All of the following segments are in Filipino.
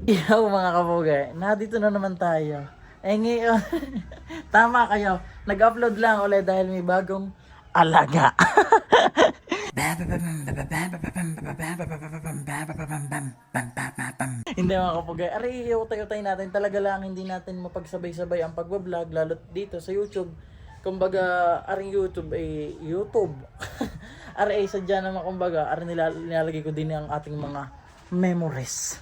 Yo mga kabugay, nandito na naman tayo. Eh ngayon, tama kayo, nag-upload lang ulit dahil may bagong alaga. Hindi mga kabugay, aray, utay-utay natin. Talaga lang hindi natin mapagsabay-sabay ang pagbablog, lalo dito sa YouTube. Kumbaga, aring YouTube ay YouTube. Aray, sadya naman kumbaga, aring nilalagay ko din ang ating mga memories.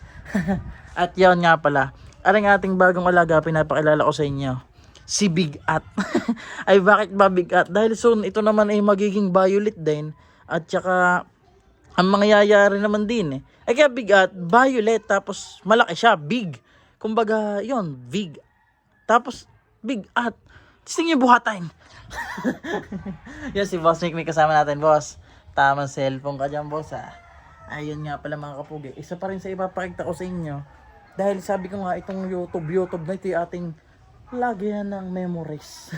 At yan nga pala, aring ating bagong alaga, pinapakilala ko sa inyo, si Big At. Ay bakit ba Big At? Dahil soon ito naman ay magiging violet din. At saka ang mangyayari naman din ay kaya Big At, violet, tapos malaki siya, big. Kumbaga yon, big. Tapos Big At. Tingin niyo buhatin. Yan si Boss Mick, may kasama natin, boss. Tamang cellphone ka dyan, boss, ha. Ayun nga pala mga kapugi, isa pa rin sa ipapakita ko sa inyo. Dahil sabi ko nga itong YouTube na ito yung ating lagyan ng memories.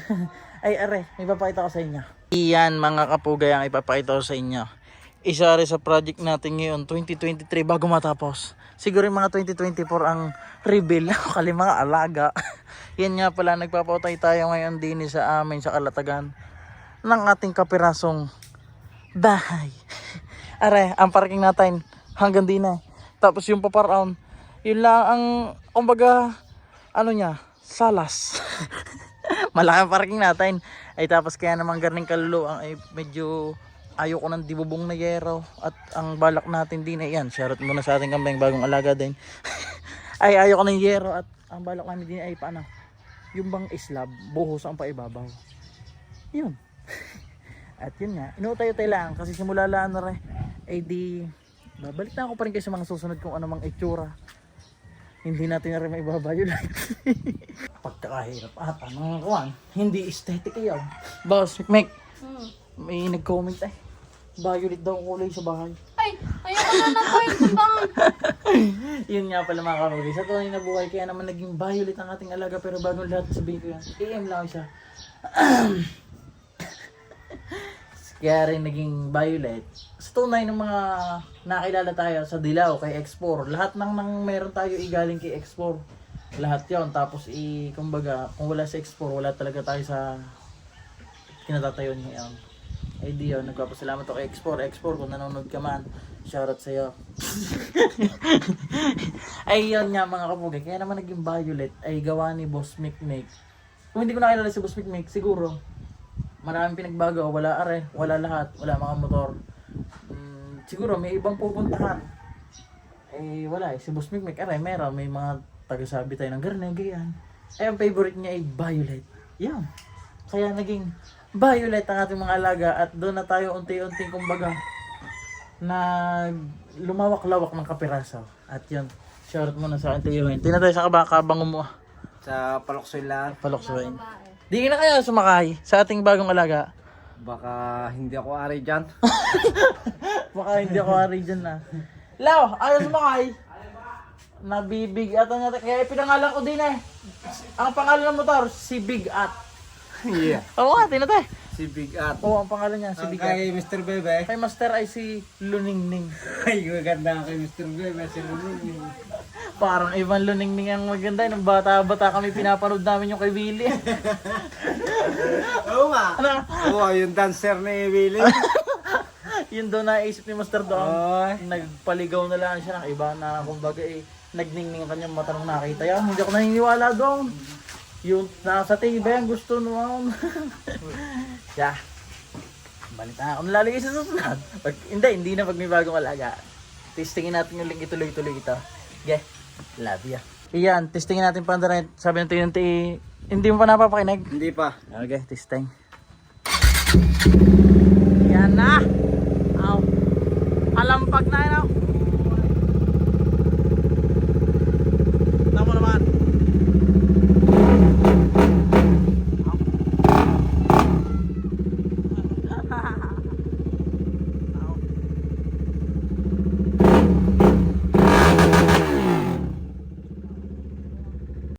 Ay are, may ipapakita ko sa inyo. Iyan mga kapugay ang ipapakita ko sa inyo. Isa rin sa project natin ngayon 2023 bago matapos. Siguro yung mga 2024 ang reveal ng mga alaga. Yan nga pala, nagpapautay tayo ngayon din sa amin sa Kalatagan ng ating kapirasong bahay. Are, ang parking natin hanggang din na. Tapos yung paparound, yun lang ang, kumbaga, ano niya, salas. Malaki ang parking natin. Ay tapos kaya naman ganing kaluluang ay medyo ayoko ng dibubong na yero. At ang balak natin din ay yan. Shoutout muna sa ating kambing bagong alaga din. Ay ayoko ng yero at ang balak namin din ay paano? Yung bang slab, buhos ang paibabaw. Yun. At yun nga, inutay-utay lang kasi simula lang na rin. Ay di, babalik na ako pa rin kayo sa mga susunod kung ano mang itsura. Hindi natin na rin maibabayolate. Pagkakahirap ata mga kuwan, hindi aesthetic yun. Boss, Mick, may nag-comment eh. Violet daw ang kulay sa bahay. Ay, ayoko na ng violet bang. Yun nga pala mga kamugay. Sa tunay na buhay, kaya naman naging violet ang ating alaga. Pero bagong lahat sabihin ko yan, AM lang siya. Kaya rin naging violet. Sa tunay ng mga nakilala tayo sa Dilaw, kay X4. Lahat ng meron tayo igaling kay X4. Lahat yon. Tapos kumbaga, kung wala sa X4, wala talaga tayo sa kinatatayon niya yan. Ay di yun, nagpapasalamat ako kay X4. Kung nanonood ka man, shoutout sa'yo. Ay yun nga mga kapugay, kaya naman naging violet ay gawa ni Boss Mick. Kung hindi ko nakilala si Boss Mick, siguro maraming pinagbago, wala are, wala lahat, wala mga motor. Siguro may ibang pupuntahan. Eh wala si Boss Mick are, meron, may mga tagasabi tayo ng garne, ganyan. Ay ang favorite niya ay violet. Yan. Kaya naging violet ang ating mga alaga at doon na tayo unti-unting kumbaga lumawak-lawak ng kapiraso. At yun, shoutout muna sa akin tayo. Hindi na tayo sa kabango mo. Sa Paloksoy lang. Paloksoy. Di na kaya sumakay sa ating bagong alaga. Baka hindi ako ari dyan. Baka hindi ako ari dyan na. Lao, ayaw sumakay. Nabibig at nga. Kaya pinangalan ko din eh. Ang pangalan ng motor, si Big At. Yeah. Oo nga, tinatay. Si Big At. Oo, ang pangalan niya, si Ang Big At. kay Mr. Bebe. Kay Master ay si Luningning. Ay, maganda kay Mr. Bebe. Si Lulung. Parang ibang Luningning ang maganda. Nung bata-bata kami pinapanood namin yung kay Willie. Oo nga. Ano? Oo, yung dancer ni Willie. Yun doon naisip ni Master doon. Ay. Nagpaligaw na lang siya ng iba na kumbaga nagningning kanyang mata nung nakita yan. Hindi ako naniniwala doon. Yung nasa TV ang gusto noon. Yeah. Balita ako nalalagay sa susunod. Hindi na pag may bagong alaga. Testingin natin yung link ituloy-tuloy ito. Okay. Love ya. Iyan, testingin natin pa rin. Sabi ng TNT, hindi mo pa napapakinig? Hindi pa. Okay, testing. Yan na. Aw. Alampag na yun.